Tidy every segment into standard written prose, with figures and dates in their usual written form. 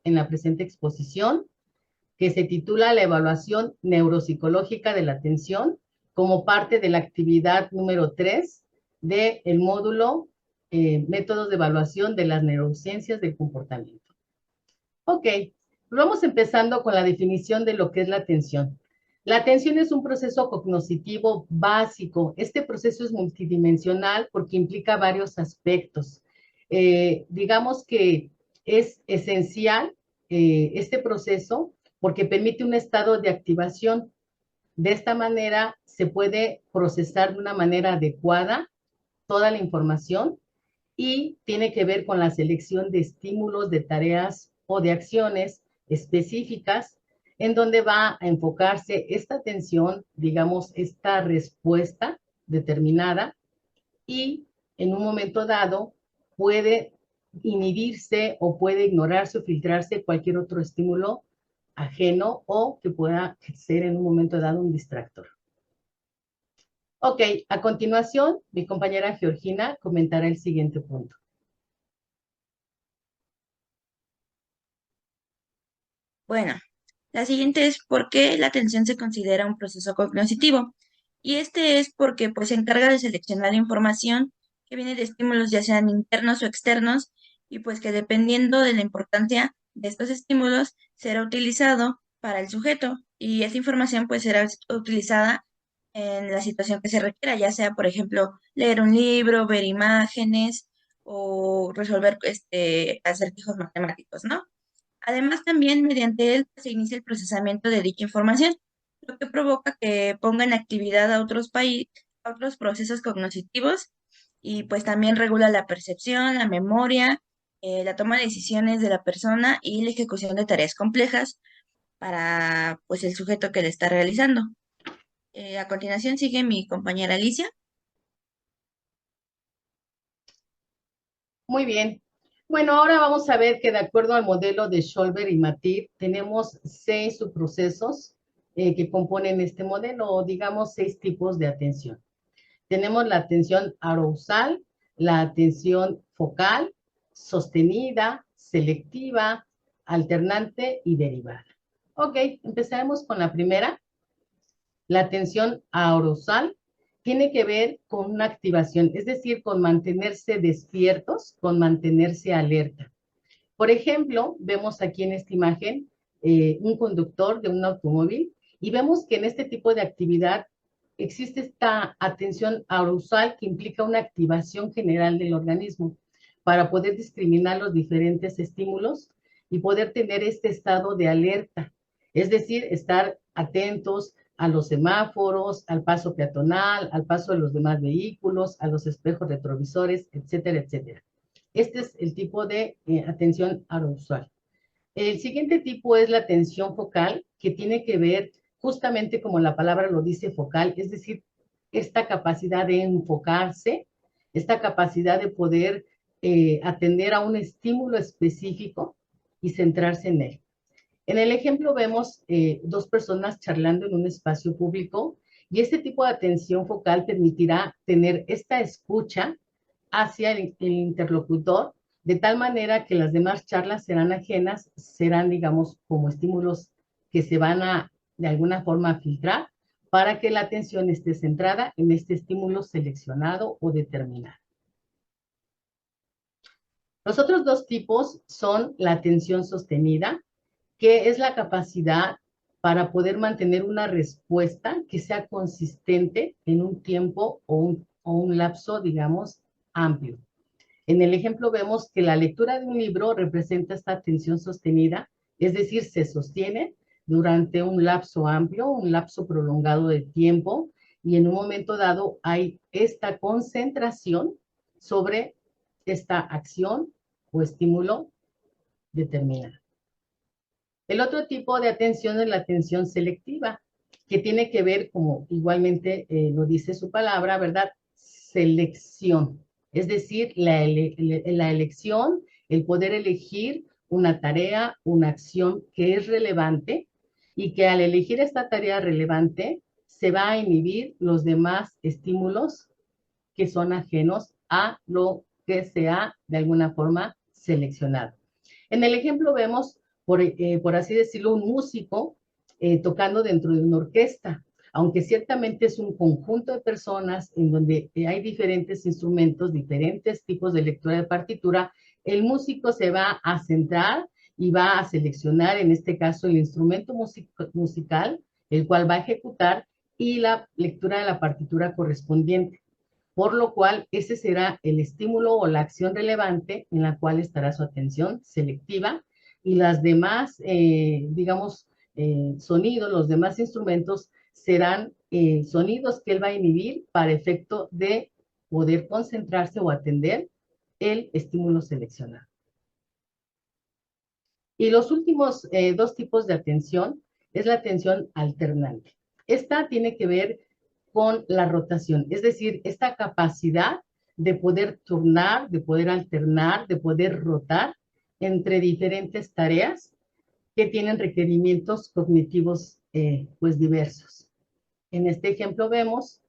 en la presente exposición, que se titula La evaluación neuropsicológica de la atención, como parte de la actividad número 3 del módulo Métodos de evaluación de las neurociencias del comportamiento. Ok, vamos empezando con la definición de lo que es la atención. La atención es un proceso cognitivo básico. Este proceso es multidimensional porque implica varios aspectos. Digamos que es esencial este proceso porque permite un estado de activación. De esta manera se puede procesar de una manera adecuada toda la información y tiene que ver con la selección de estímulos, de tareas o de acciones específicas en donde va a enfocarse esta atención, digamos, esta respuesta determinada y en un momento dado puede inhibirse o puede ignorarse o filtrarse cualquier otro estímulo ajeno o que pueda ser en un momento dado un distractor. Ok, a continuación, mi compañera Georgina comentará el siguiente punto. Bueno, la siguiente es por qué la atención se considera un proceso cognitivo. Y este es porque pues se encarga de seleccionar información que viene de estímulos ya sean internos o externos y pues que dependiendo de la importancia de estos estímulos será utilizado para el sujeto y esta información pues será utilizada en la situación que se requiera, ya sea por ejemplo leer un libro, ver imágenes o resolver acertijos matemáticos, ¿no? Además, también mediante él se inicia el procesamiento de dicha información, lo que provoca que ponga en actividad a otros procesos cognitivos y pues también regula la percepción, la memoria, la toma de decisiones de la persona y la ejecución de tareas complejas para pues el sujeto que le está realizando. A continuación sigue mi compañera Alicia. Muy bien. Bueno, ahora vamos a ver que de acuerdo al modelo de Scholber y Matir, tenemos 6 subprocesos que componen este modelo, o digamos 6 tipos de atención. Tenemos la atención arousal, la atención focal, sostenida, selectiva, alternante y derivada. Ok, empezaremos con la primera. La atención arousal tiene que ver con una activación, es decir, con mantenerse despiertos, con mantenerse alerta. Por ejemplo, vemos aquí en esta imagen un conductor de un automóvil y vemos que en este tipo de actividad existe esta atención arousal que implica una activación general del organismo para poder discriminar los diferentes estímulos y poder tener este estado de alerta, es decir, estar atentos a los semáforos, al paso peatonal, al paso de los demás vehículos, a los espejos retrovisores, etcétera, etcétera. Este es el tipo de atención arousal. El siguiente tipo es la atención focal, que tiene que ver justamente como la palabra lo dice focal, es decir, esta capacidad de enfocarse, esta capacidad de poder atender a un estímulo específico y centrarse en él. En el ejemplo vemos dos personas charlando en un espacio público y este tipo de atención focal permitirá tener esta escucha hacia el interlocutor, de tal manera que las demás charlas serán ajenas, serán, digamos, como estímulos que se van a, de alguna forma, filtrar para que la atención esté centrada en este estímulo seleccionado o determinado. Los otros dos tipos son la atención sostenida, que es la capacidad para poder mantener una respuesta que sea consistente en un tiempo o un lapso, digamos, amplio. En el ejemplo vemos que la lectura de un libro representa esta atención sostenida, es decir, se sostiene durante un lapso amplio, un lapso prolongado de tiempo, y en un momento dado hay esta concentración sobre esta acción o estímulo determinado. El otro tipo de atención es la atención selectiva, que tiene que ver, como igualmente lo dice su palabra, ¿verdad? Selección, es decir, la elección, el poder elegir una tarea, una acción que es relevante y que al elegir esta tarea relevante se va a inhibir los demás estímulos que son ajenos a lo que se ha de alguna forma seleccionado. En el ejemplo vemos, por así decirlo, un músico tocando dentro de una orquesta, aunque ciertamente es un conjunto de personas en donde hay diferentes instrumentos, diferentes tipos de lectura de partitura, el músico se va a centrar y va a seleccionar, en este caso, el instrumento musical, el cual va a ejecutar, y la lectura de la partitura correspondiente, por lo cual ese será el estímulo o la acción relevante en la cual estará su atención selectiva, y las demás, digamos, sonidos, los demás instrumentos serán sonidos que él va a inhibir para efecto de poder concentrarse o atender el estímulo seleccionado. Y los últimos dos tipos de atención es la atención alternante. Esta tiene que ver con la rotación, es decir, esta capacidad de poder turnar, de poder alternar, de poder rotar entre diferentes tareas que tienen requerimientos cognitivos pues diversos. En este ejemplo vemos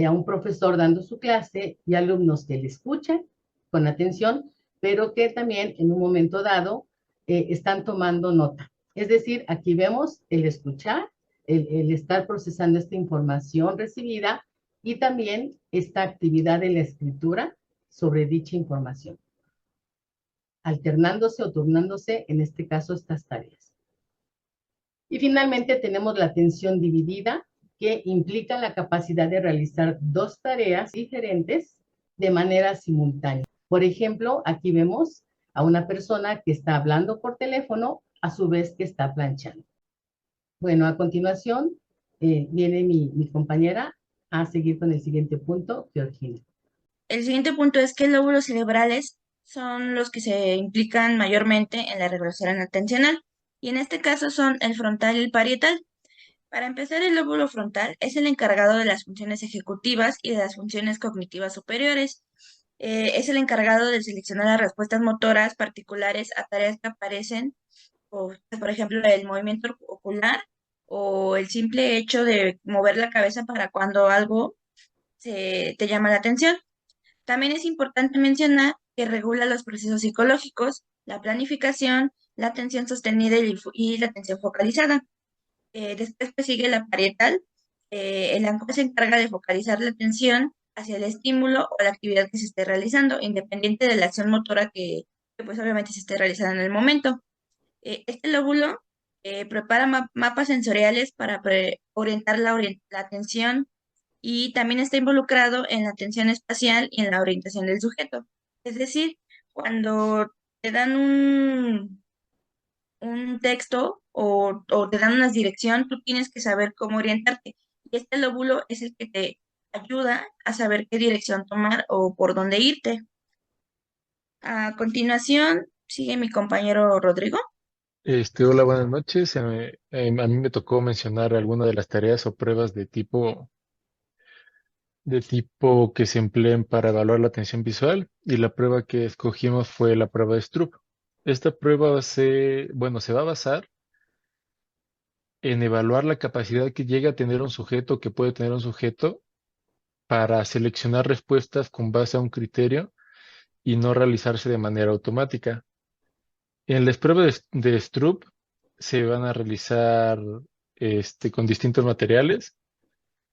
a un profesor dando su clase y alumnos que le escuchan con atención, pero que también en un momento dado están tomando nota. Es decir, aquí vemos el escuchar, el estar procesando esta información recibida, y también esta actividad de la escritura sobre dicha información, alternándose o turnándose, en este caso, estas tareas. Y finalmente tenemos la atención dividida, que implica la capacidad de realizar dos tareas diferentes de manera simultánea. Por ejemplo, aquí vemos a una persona que está hablando por teléfono, a su vez que está planchando. Bueno, a continuación viene mi compañera a seguir con el siguiente punto, Georgina. El siguiente punto es que lóbulos cerebrales son los que se implican mayormente en la regulación atencional, y en este caso son el frontal y el parietal. Para empezar, el lóbulo frontal es el encargado de las funciones ejecutivas y de las funciones cognitivas superiores. Es el encargado de seleccionar las respuestas motoras particulares a tareas que aparecen, por ejemplo, el movimiento ocular o el simple hecho de mover la cabeza para cuando algo te llama la atención. También es importante mencionar que regula los procesos psicológicos, la planificación, la atención sostenida y la atención focalizada. Después pues, sigue la parietal. El ANCO se encarga de focalizar la atención hacia el estímulo o la actividad que se esté realizando, independiente de la acción motora que, pues obviamente se esté realizando en el momento. Este lóbulo prepara mapas sensoriales para orientar la atención, y también está involucrado en la atención espacial y en la orientación del sujeto. Es decir, cuando te dan un texto o te dan una dirección, tú tienes que saber cómo orientarte. Y este lóbulo es el que te ayuda a saber qué dirección tomar o por dónde irte. A continuación, sigue mi compañero Rodrigo. Hola, buenas noches. A mí me tocó mencionar algunas de las tareas o pruebas de tipo que se emplean para evaluar la atención visual, y la prueba que escogimos fue la prueba de Stroop. Esta prueba se va a basar en evaluar la capacidad que llega a tener un sujeto, que puede tener un sujeto, para seleccionar respuestas con base a un criterio y no realizarse de manera automática. En las pruebas de Stroop se van a realizar con distintos materiales.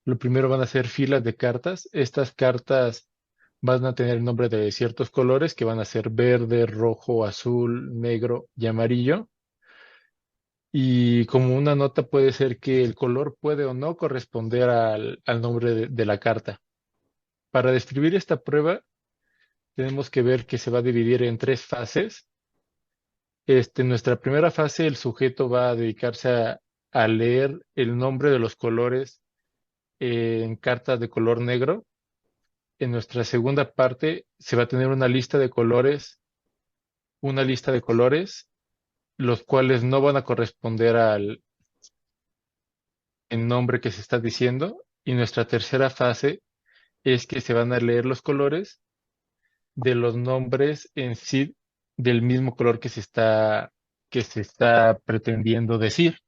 Lo primero van a ser filas de cartas. Estas cartas van a tener el nombre de ciertos colores, que van a ser verde, rojo, azul, negro y amarillo. Y como una nota puede ser que el color puede o no corresponder al nombre de la carta. Para describir esta prueba, tenemos que ver que se va a dividir en tres fases. En nuestra primera fase, el sujeto va a dedicarse a leer el nombre de los colores en cartas de color negro. En nuestra segunda parte se va a tener una lista de colores, los cuales no van a corresponder al el nombre que se está diciendo. Y nuestra tercera fase es que se van a leer los colores de los nombres en sí del mismo color que se está pretendiendo decir.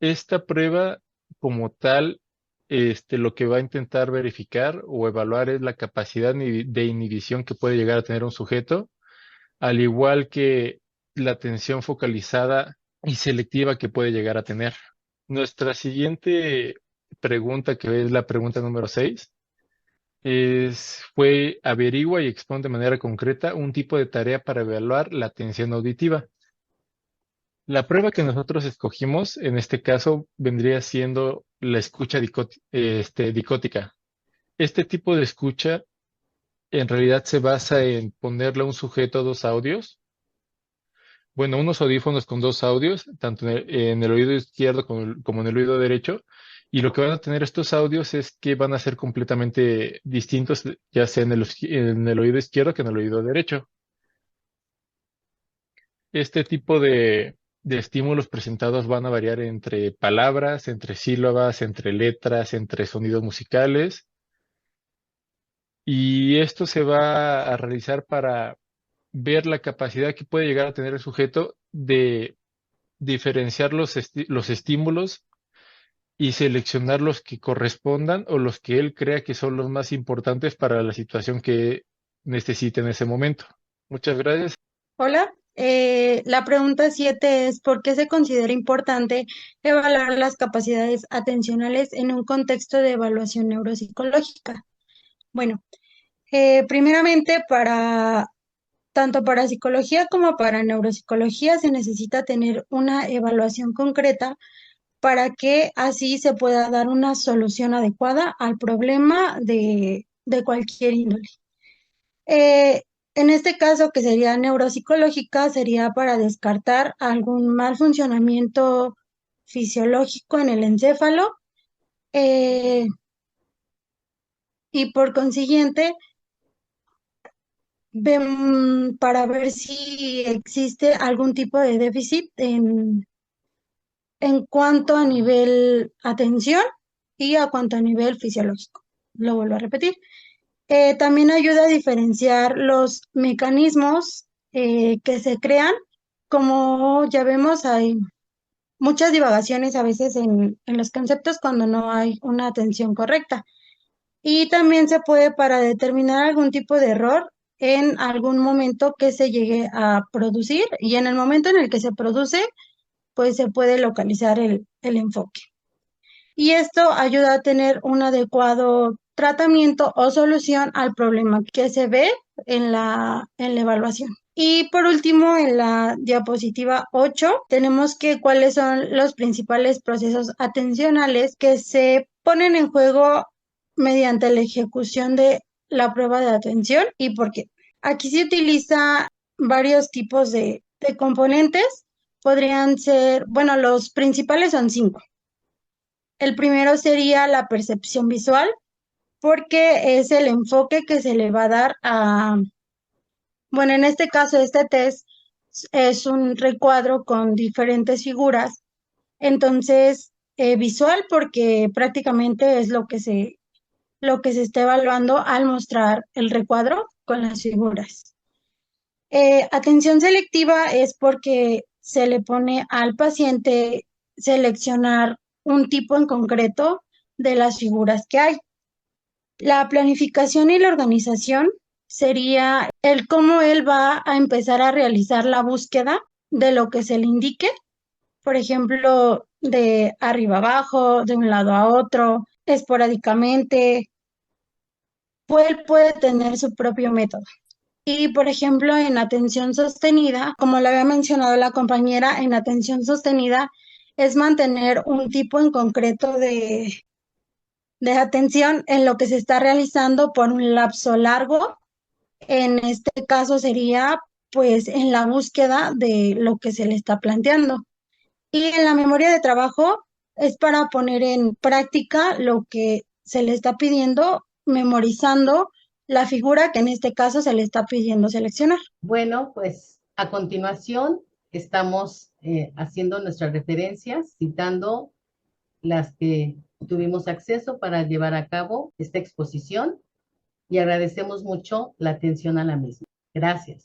Esta prueba, como tal, lo que va a intentar verificar o evaluar es la capacidad de inhibición que puede llegar a tener un sujeto, al igual que la atención focalizada y selectiva que puede llegar a tener. Nuestra siguiente pregunta, que es la pregunta número 6, fue averigua y expone de manera concreta un tipo de tarea para evaluar la atención auditiva. La prueba que nosotros escogimos, en este caso, vendría siendo la escucha dicótica. Este tipo de escucha en realidad se basa en ponerle a un sujeto dos audios, bueno, unos audífonos con dos audios, tanto en el oído izquierdo como en el oído derecho, y lo que van a tener estos audios es que van a ser completamente distintos, ya sea en el oído izquierdo que en el oído derecho. Este tipo de estímulos presentados van a variar entre palabras, entre sílabas, entre letras, entre sonidos musicales. Y esto se va a realizar para ver la capacidad que puede llegar a tener el sujeto de diferenciar los estímulos y seleccionar los que correspondan o los que él crea que son los más importantes para la situación que necesite en ese momento. Muchas gracias. Hola, la pregunta 7 es ¿por qué se considera importante evaluar las capacidades atencionales en un contexto de evaluación neuropsicológica? Bueno, primeramente tanto para psicología como para neuropsicología se necesita tener una evaluación concreta para que así se pueda dar una solución adecuada al problema de cualquier índole. Eh, en este caso, que sería neuropsicológica, sería para descartar algún mal funcionamiento fisiológico en el encéfalo, eh, y por consiguiente, para ver si existe algún tipo de déficit en cuanto a nivel atención y a cuanto a nivel fisiológico. Lo vuelvo a repetir. También ayuda a diferenciar los mecanismos que se crean. Como ya vemos, hay muchas divagaciones a veces en los conceptos cuando no hay una atención correcta. Y también se puede para determinar algún tipo de error en algún momento que se llegue a producir y en el momento en el que se produce, pues se puede localizar el enfoque. Y esto ayuda a tener un adecuado tratamiento o solución al problema que se ve en la evaluación. Y por último, en la diapositiva 8, tenemos que cuáles son los principales procesos atencionales que se ponen en juego mediante la ejecución de la prueba de atención y por qué. Aquí se utiliza varios tipos de componentes. Podrían ser, bueno, los principales son 5. El primero sería la percepción visual, porque es el enfoque que se le va a dar bueno, en este caso, este test es un recuadro con diferentes figuras. Entonces, visual, porque prácticamente es lo que se está evaluando al mostrar el recuadro con las figuras. Atención selectiva es porque se le pone al paciente seleccionar un tipo en concreto de las figuras que hay. La planificación y la organización sería el cómo él va a empezar a realizar la búsqueda de lo que se le indique, por ejemplo, de arriba abajo, de un lado a otro, esporádicamente. Pues él puede tener su propio método. Y, por ejemplo, en atención sostenida, como le había mencionado la compañera, en atención sostenida es mantener un tipo en concreto de atención en lo que se está realizando por un lapso largo. En este caso sería pues en la búsqueda de lo que se le está planteando. Y en la memoria de trabajo es para poner en práctica lo que se le está pidiendo, memorizando la figura que en este caso se le está pidiendo seleccionar. Bueno, pues a continuación estamos haciendo nuestras referencias, citando las que tuvimos acceso para llevar a cabo esta exposición y agradecemos mucho la atención a la misma. Gracias.